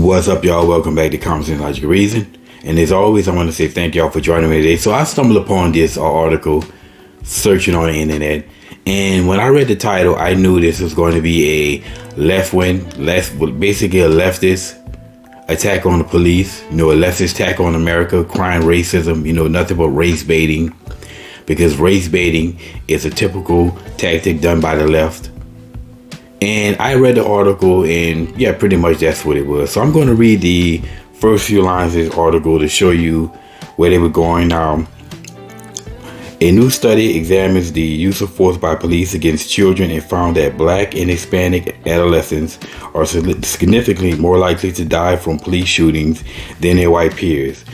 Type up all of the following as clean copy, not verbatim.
What's up, y'all? Welcome back to Conversation Logical Reason. And as always, I want to say thank y'all for joining me today. So I stumbled upon this article searching on the internet. And when I read the title, I knew this was going to be a basically a leftist attack on the police. A leftist attack on America, crime, racism, nothing but race baiting. Because race baiting is a typical tactic done by the left. And I read the article, and yeah, pretty much that's what it was. So I'm going to read the first few lines of this article to show you where they were going. Now, a new study examines the use of force by police against children and found that Black and Hispanic adolescents are significantly more likely to die from police shootings than their white peers.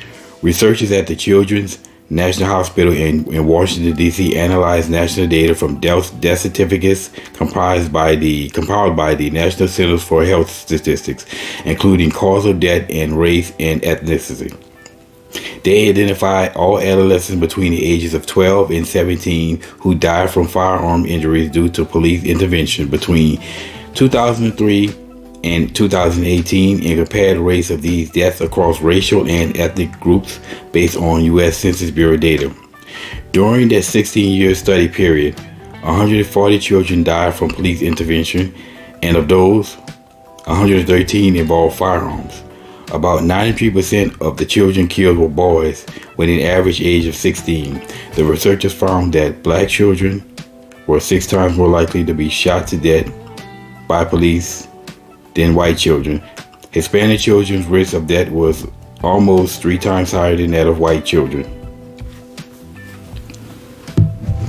Researchers at the Children's National Hospital in Washington, D.C. analyzed national data from death certificates compiled by the National Centers for Health Statistics, including cause of death and race and ethnicity. They identified all adolescents between the ages of 12 and 17 who died from firearm injuries due to police intervention between 2003 and 2018 and compared rates of these deaths across racial and ethnic groups based on U.S. Census Bureau data. During that 16-year study period, 140 children died from police intervention, and of those, 113 involved firearms. About 93% of the children killed were boys with an average age of 16. The researchers found that Black children were 6 times more likely to be shot to death by police than white children. Hispanic children's risk of death was almost 3 times higher than that of white children.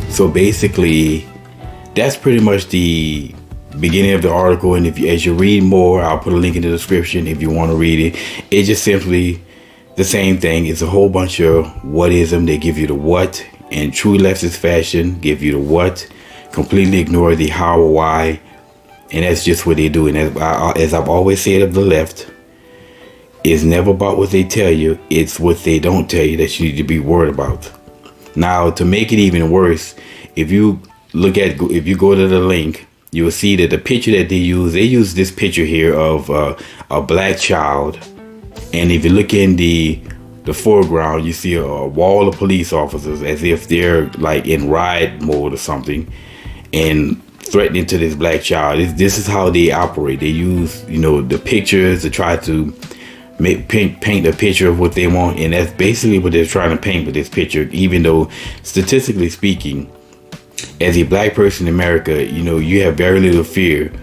So basically, that's pretty much the beginning of the article. And as you read more, I'll put a link in the description if you want to read it. It's just simply the same thing. It's a whole bunch of whatism. They give you the what, in true leftist fashion, give you the what, completely ignore the how or why. And that's just what they do. And as I've always said of the left, it's never about what they tell you. It's what they don't tell you that you need to be worried about. Now, to make it even worse, if you go to the link, you will see that the picture that they use this picture here of a Black child. And if you look in the foreground, you see a wall of police officers as if they're like in riot mode or something, and threatening to this Black child. This is how they operate. They use, the pictures to try to paint a picture of what they want, and that's basically what they're trying to paint with this picture. Even though, statistically speaking, as a Black person in America, you have very little fear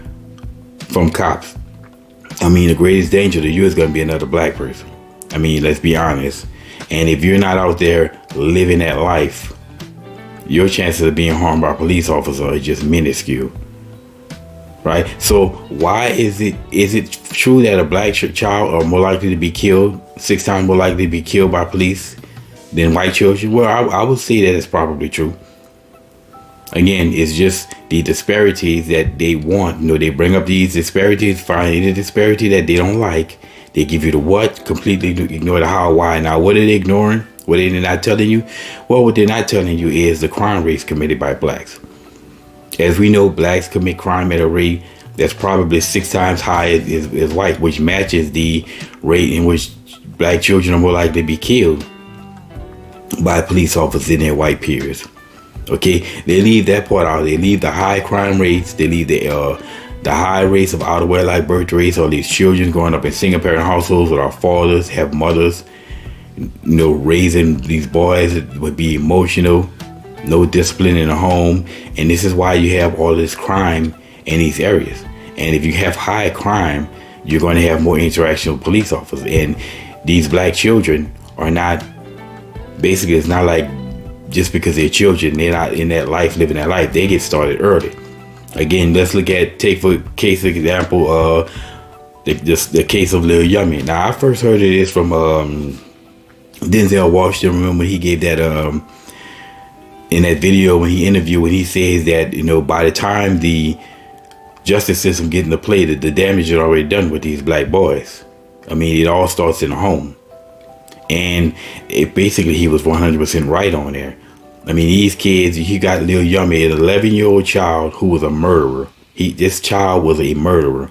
from cops. The greatest danger to you is going to be another Black person. Let's be honest. And if you're not out there living that life, your chances of being harmed by a police officer are just minuscule, right? So why is it true that a Black child are more likely to be killed, 6 times more likely to be killed by police than white children? Well, I would say that it's probably true. Again, it's just the disparities that they want. They bring up these disparities, find any disparity that they don't like. They give you the what, completely ignore the how, why. Now, what are they ignoring? What are they not telling you? Well, what they're not telling you is the crime rates committed by Blacks. As we know, Blacks commit crime at a rate that's probably 6 times higher as white, which matches the rate in which Black children are more likely to be killed by police officers than their white peers. Okay, they leave that part out. They leave the high crime rates. They leave the high rates of out of wedlock birth rates. All these children growing up in single parent households with our fathers, have mothers. Raising these boys would be emotional, no discipline in the home. And this is why you have all this crime in these areas. And if you have high crime, you're going to have more interaction with police officers. And these Black children are not, basically, it's not like just because they're children, they're not in that life, living that life. They get started early. Again, let's take for case example, the case of Lil Yummy. Now, I first heard of this from Denzel Washington. Remember, he gave that in that video when he interviewed, when he says that by the time the justice system get into play, the damage is already done with these Black boys. It all starts in the home, and basically he was 100% right on there. These kids, you got Lil Yummy, an 11-year-old child who was a murderer. This child was a murderer.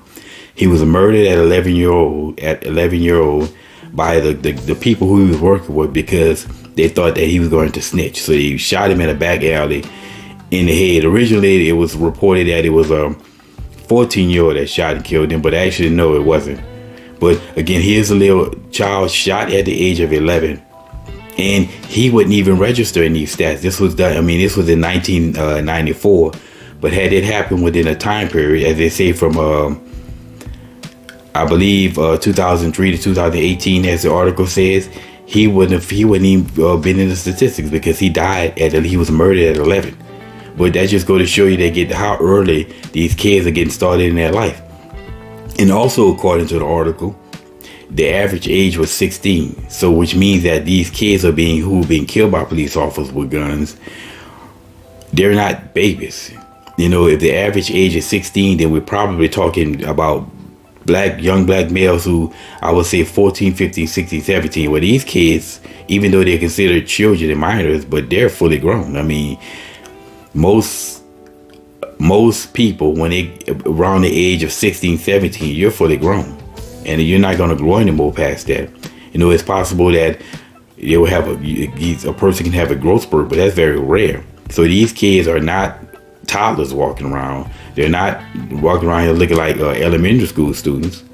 He was murdered at 11-year old by the people who he was working with because they thought that he was going to snitch. So they shot him in a back alley in the head. Originally, it was reported that it was a 14-year-old that shot and killed him, but actually, no, it wasn't. But again, here's a little child shot at the age of 11. And he wouldn't even register in these stats. This was done, this was in 1994. But had it happened within a time period, as they say, from I believe 2003 to 2018, as the article says, he wouldn't even been in the statistics because he was murdered at 11. But that just go to show you how early these kids are getting started in their life. And also, according to the article, the average age was 16. So, which means that these kids who are being killed by police officers with guns, they're not babies. If the average age is 16, then we're probably talking about young black males who I would say 14, 15, 16, 17. Well, these kids, even though they're considered children and minors, but they're fully grown. Most people, when they around the age of 16, 17, you're fully grown. And you're not going to grow anymore past that. It's possible that they will have a person can have a growth spurt, but that's very rare. So these kids are not toddlers walking around. They're not walking around here looking like elementary school students.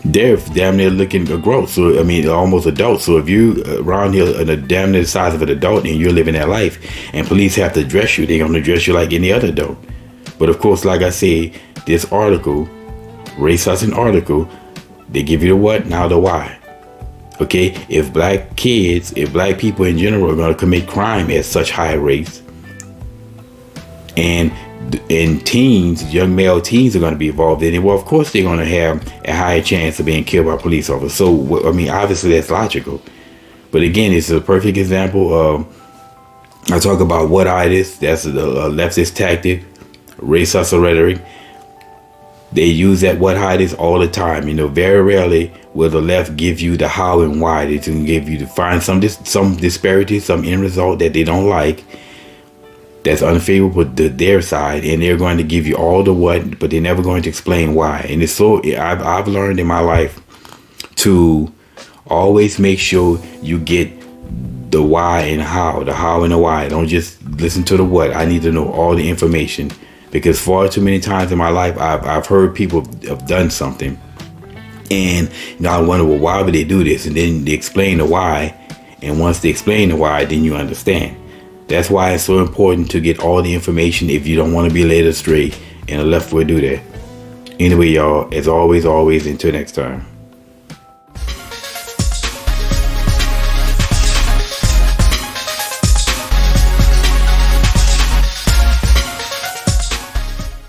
They're damn near looking a growth. So almost adults. So if you around here damn near the size of an adult and you're living that life, and police have to address you, they're going to address you like any other adult. But of course, like I say, this article, Race Hudson article, they give you the what, now the why. Okay, if black people in general are going to commit crime at such high rates, and teens, young male teens are going to be involved in it, well, of course they're going to have a higher chance of being killed by police officers. So, obviously that's logical. But again, it's a perfect example. I talk about what-itis. That's a leftist tactic, race hustle rhetoric. They use that what-itis all the time. Very rarely will the left give you the how and why. They can give you to find some disparity, some end result that they don't like, that's unfavorable to their side, and they're going to give you all the what, but they're never going to explain why. And it's so I've learned in my life to always make sure you get the why and how, the how and the why. Don't just listen to the what. I need to know all the information, because far too many times in my life I've heard people have done something, and I wonder, well, why would they do this? And then they explain the why, and once they explain the why, then you understand. That's why it's so important to get all the information if you don't want to be led astray, and the left will do that. Anyway, y'all, as always, until next time.